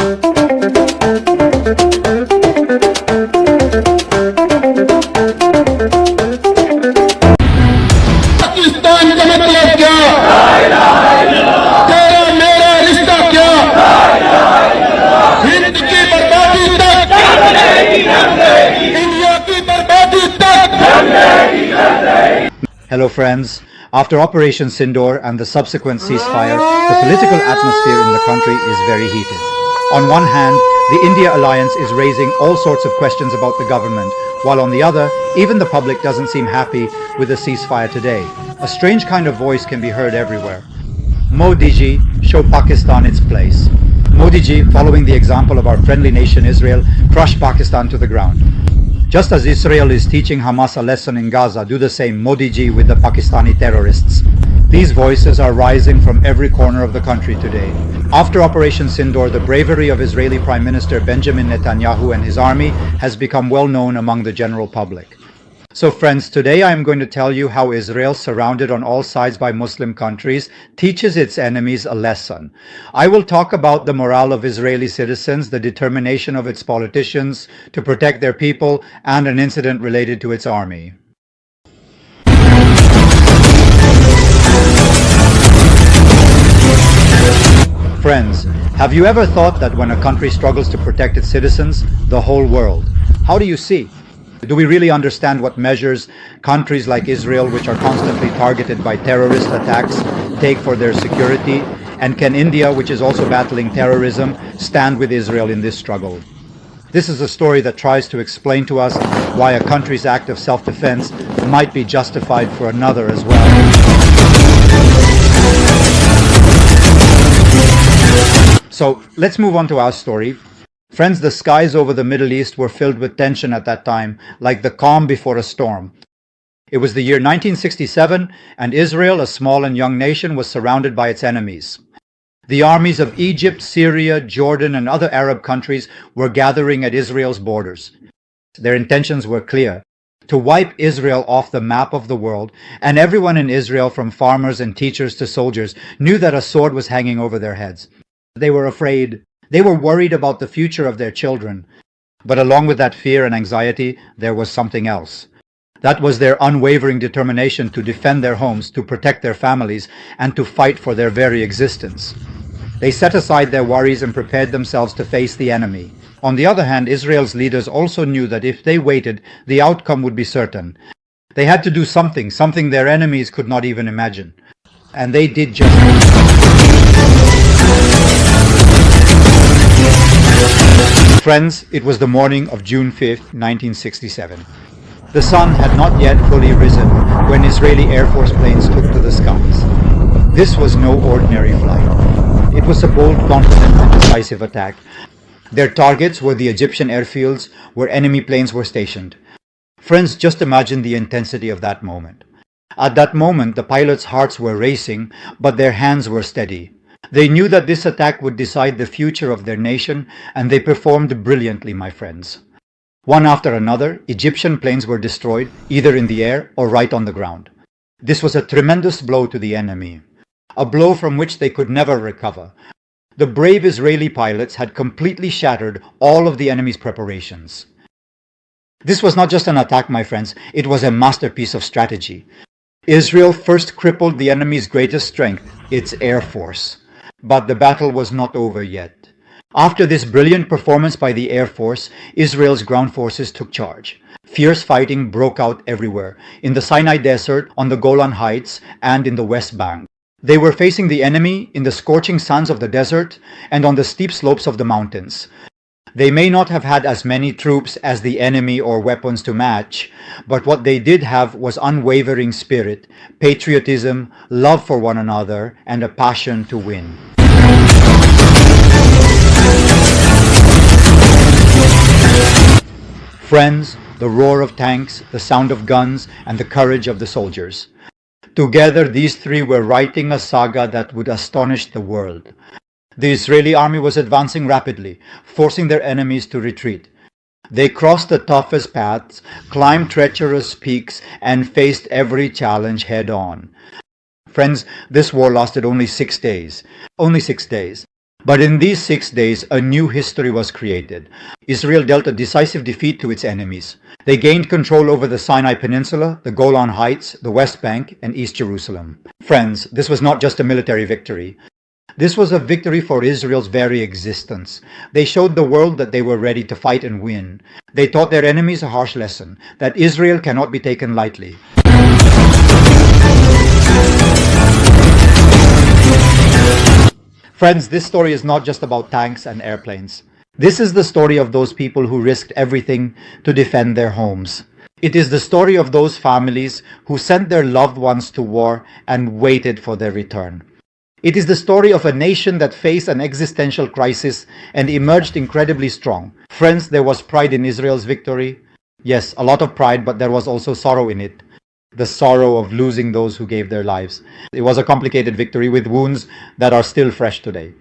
पाकिस्तान का मतलब क्या? तेरा मेरा रिश्ता क्या? हिंद की बर्बादी तक, इंडिया की बर्बादी तक। Hello friends, after Operation Sindoor and the subsequent ceasefire, the political atmosphere in the country is very heated. On one hand, the India alliance is raising all sorts of questions about the government, while on the other, even the public doesn't seem happy with the ceasefire today. A strange kind of voice can be heard everywhere. Modi ji, show Pakistan its place. Modi ji, following the example of our friendly nation Israel, crush Pakistan to the ground. Just as Israel is teaching Hamas a lesson in Gaza, do the same Modi ji with the Pakistani terrorists. These voices are rising from every corner of the country today. After Operation Sindoor, the bravery of Israeli Prime Minister Benjamin Netanyahu and his army has become well known among the general public. So friends, today I am going to tell you how Israel, surrounded on all sides by Muslim countries, teaches its enemies a lesson. I will talk about the morale of Israeli citizens, the determination of its politicians to protect their people, and an incident related to its army. Friends, have you ever thought that when a country struggles to protect its citizens, the whole world? How do you see? Do we really understand what measures countries like Israel, which are constantly targeted by terrorist attacks, take for their security? And can India, which is also battling terrorism, stand with Israel in this struggle? This is a story that tries to explain to us why a country's act of self-defense might be justified for another as well. So let's move on to our story. Friends, the skies over the Middle East were filled with tension at that time, like the calm before a storm. It was the year 1967, and Israel, a small and young nation, was surrounded by its enemies. The armies of Egypt, Syria, Jordan, and other Arab countries were gathering at Israel's borders. Their intentions were clear: to wipe Israel off the map of the world, and everyone in Israel, from farmers and teachers to soldiers, knew that a sword was hanging over their heads. They were afraid. They were worried about the future of their children. But along with that fear and anxiety, there was something else. That was their unwavering determination to defend their homes, to protect their families, and to fight for their very existence. They set aside their worries and prepared themselves to face the enemy. On the other hand, Israel's leaders also knew that if they waited, the outcome would be certain. They had to do something their enemies could not even imagine. And they did just that. Friends, it was the morning of June 5th, 1967. The sun had not yet fully risen when Israeli Air Force planes took to the skies. This was no ordinary flight. It was a bold, confident, and decisive attack. Their targets were the Egyptian airfields where enemy planes were stationed. Friends, just imagine the intensity of that moment. At that moment, the pilots' hearts were racing, but their hands were steady. They knew that this attack would decide the future of their nation, and they performed brilliantly, my friends. One after another, Egyptian planes were destroyed, either in the air or right on the ground. This was a tremendous blow to the enemy, a blow from which they could never recover. The brave Israeli pilots had completely shattered all of the enemy's preparations. This was not just an attack, my friends, it was a masterpiece of strategy. Israel first crippled the enemy's greatest strength, its air force. But the battle was not over yet. After this brilliant performance by the Air Force, Israel's ground forces took charge. Fierce fighting broke out everywhere, in the Sinai Desert, on the Golan Heights, and in the West Bank. They were facing the enemy in the scorching suns of the desert and on the steep slopes of the mountains. They may not have had as many troops as the enemy or weapons to match, but what they did have was unwavering spirit, patriotism, love for one another, and a passion to win. Friends, the roar of tanks, the sound of guns, and the courage of the soldiers. Together, these three were writing a saga that would astonish the world. The Israeli army was advancing rapidly, forcing their enemies to retreat. They crossed the toughest paths, climbed treacherous peaks, and faced every challenge head-on. Friends, this war lasted only 6 days. Only 6 days. But in these 6 days, a new history was created. Israel dealt a decisive defeat to its enemies. They gained control over the Sinai Peninsula, the Golan Heights, the West Bank, and East Jerusalem. Friends, this was not just a military victory. This was a victory for Israel's very existence. They showed the world that they were ready to fight and win. They taught their enemies a harsh lesson, that Israel cannot be taken lightly. Friends, this story is not just about tanks and airplanes. This is the story of those people who risked everything to defend their homes. It is the story of those families who sent their loved ones to war and waited for their return. It is the story of a nation that faced an existential crisis and emerged incredibly strong. Friends, there was pride in Israel's victory. Yes, a lot of pride, but there was also sorrow in it. The sorrow of losing those who gave their lives. It was a complicated victory with wounds that are still fresh today.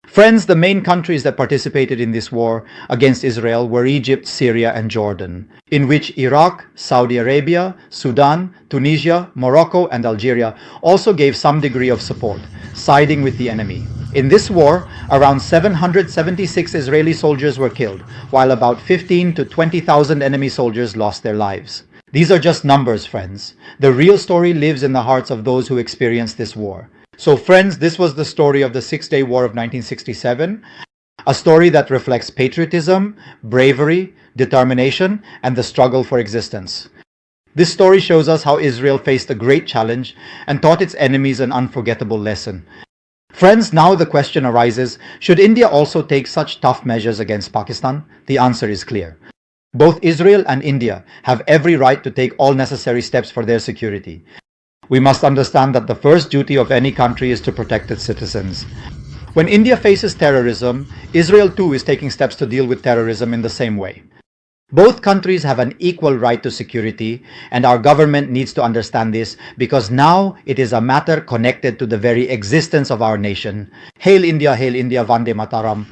Friends, the main countries that participated in this war against Israel were Egypt, Syria, and Jordan, in which Iraq, Saudi Arabia, Sudan, Tunisia, Morocco, and Algeria also gave some degree of support, siding with the enemy. In this war, around 776 Israeli soldiers were killed, while about 15 to 20,000 enemy soldiers lost their lives. These are just numbers, friends. The real story lives in the hearts of those who experienced this war. So friends, this was the story of the Six-Day War of 1967, a story that reflects patriotism, bravery, determination, and the struggle for existence. This story shows us how Israel faced a great challenge and taught its enemies an unforgettable lesson. Friends, now the question arises, should India also take such tough measures against Pakistan? The answer is clear. Both Israel and India have every right to take all necessary steps for their security. We must understand that the first duty of any country is to protect its citizens. When India faces terrorism, Israel too is taking steps to deal with terrorism in the same way. Both countries have an equal right to security, and our government needs to understand this because now it is a matter connected to the very existence of our nation. Hail India, Vande Mataram.